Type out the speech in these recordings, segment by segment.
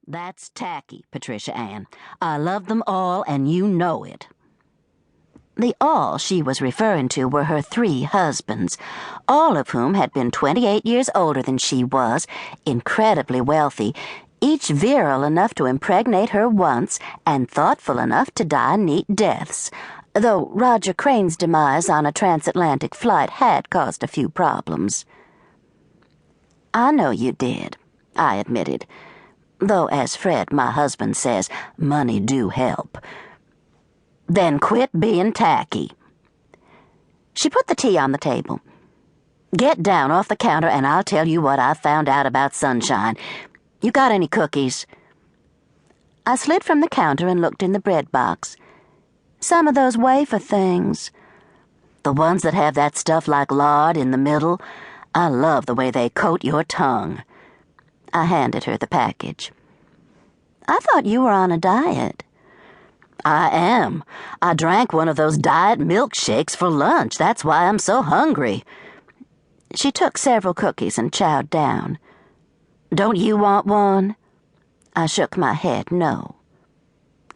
That's tacky, Patricia Ann. I love them all, and you know it. The all she was referring to were her 3 husbands, all of whom had been 28 years older than she was, incredibly wealthy, each virile enough to impregnate her once and thoughtful enough to die neat deaths, though Roger Crane's demise on a transatlantic flight had caused a few problems. I know you did, I admitted, though as Fred, my husband, says, money do help. Then quit being tacky. She put the tea on the table. Get down off the counter and I'll tell you what I've found out about Sunshine. You got any cookies? I slid from the counter and looked in the bread box. Some of those wafer things. The ones that have that stuff like lard in the middle. I love the way they coat your tongue. I handed her the package. I thought you were on a diet. I am. I drank one of those diet milkshakes for lunch. That's why I'm so hungry. She took several cookies and chowed down. Don't you want one? I shook my head no.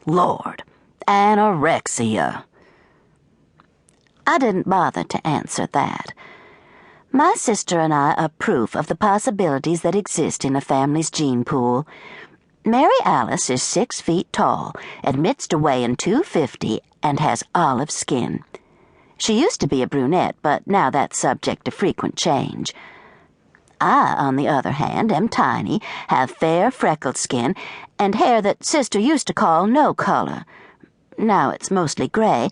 Lord, anorexia. I didn't bother to answer that. My sister and I are proof of the possibilities that exist in a family's gene pool. Mary Alice is 6 feet tall, admits to weighing 250, and has olive skin. She used to be a brunette, but now that's subject to frequent change. I, on the other hand, am tiny, have fair, freckled skin, and hair that Sister used to call no color. Now it's mostly gray,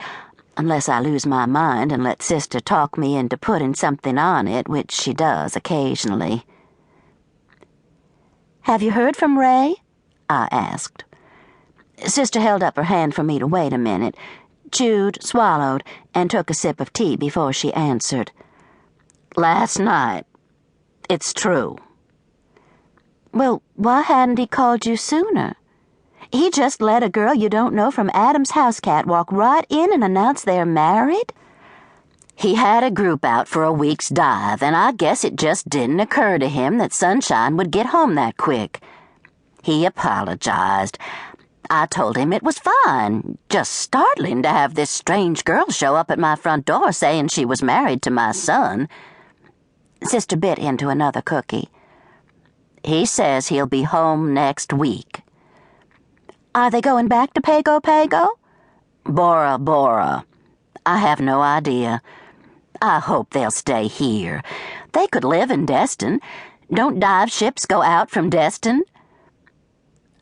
unless I lose my mind and let Sister talk me into putting something on it, which she does occasionally. Have you heard from Ray? I asked. Sister held up her hand for me to wait a minute, chewed, swallowed, and took a sip of tea before she answered. Last night. It's true. Well, why hadn't he called you sooner? He just let a girl you don't know from Adam's house cat walk right in and announce they're married? He had a group out for a week's dive, and I guess it just didn't occur to him that Sunshine would get home that quick. He apologized. I told him it was fine, just startling to have this strange girl show up at my front door saying she was married to my son. Sister bit into another cookie. He says he'll be home next week. Are they going back to Pago Pago? Bora Bora. I have no idea. I hope they'll stay here. They could live in Destin. Don't dive ships go out from Destin?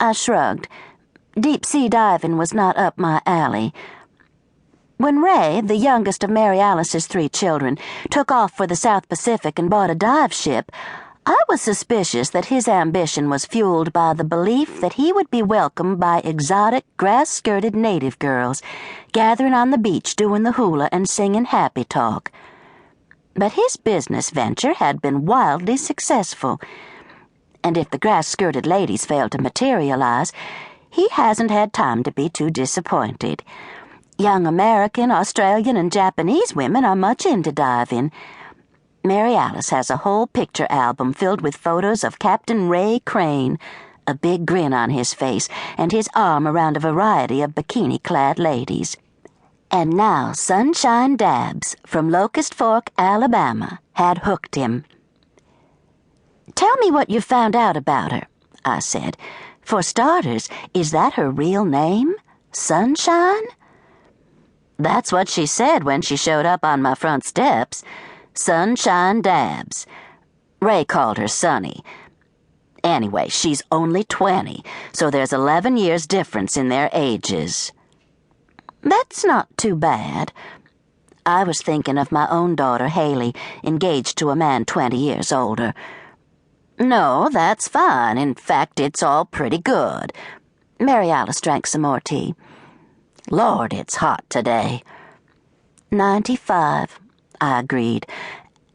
I shrugged. Deep-sea diving was not up my alley. When Ray, the youngest of Mary Alice's 3 children, took off for the South Pacific and bought a dive ship, I was suspicious that his ambition was fueled by the belief that he would be welcomed by exotic, grass-skirted native girls, gathering on the beach doing the hula and singing happy talk. But his business venture had been wildly successful, and if the grass-skirted ladies failed to materialize, he hasn't had time to be too disappointed. Young American, Australian, and Japanese women are much into diving. Mary Alice has a whole picture album filled with photos of Captain Ray Crane, a big grin on his face, and his arm around a variety of bikini-clad ladies. And now Sunshine Dabbs from Locust Fork, Alabama, had hooked him. Tell me what you found out about her, I said. For starters, is that her real name? Sunshine? That's what she said when she showed up on my front steps. Sunshine Dabbs. Ray called her Sunny. Anyway, she's only 20, so there's 11 years difference in their ages. That's not too bad. I was thinking of my own daughter, Haley, engaged to a man 20 years older. No, that's fine. In fact, it's all pretty good. Mary Alice drank some more tea. Lord, it's hot today. 95, I agreed.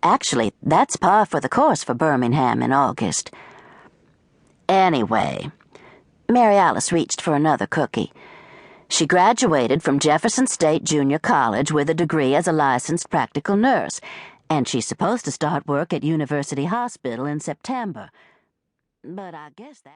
Actually, that's par for the course for Birmingham in August. Anyway, Mary Alice reached for another cookie. She graduated from Jefferson State Junior College with a degree as a licensed practical nurse, and she's supposed to start work at University Hospital in September. But I guess that...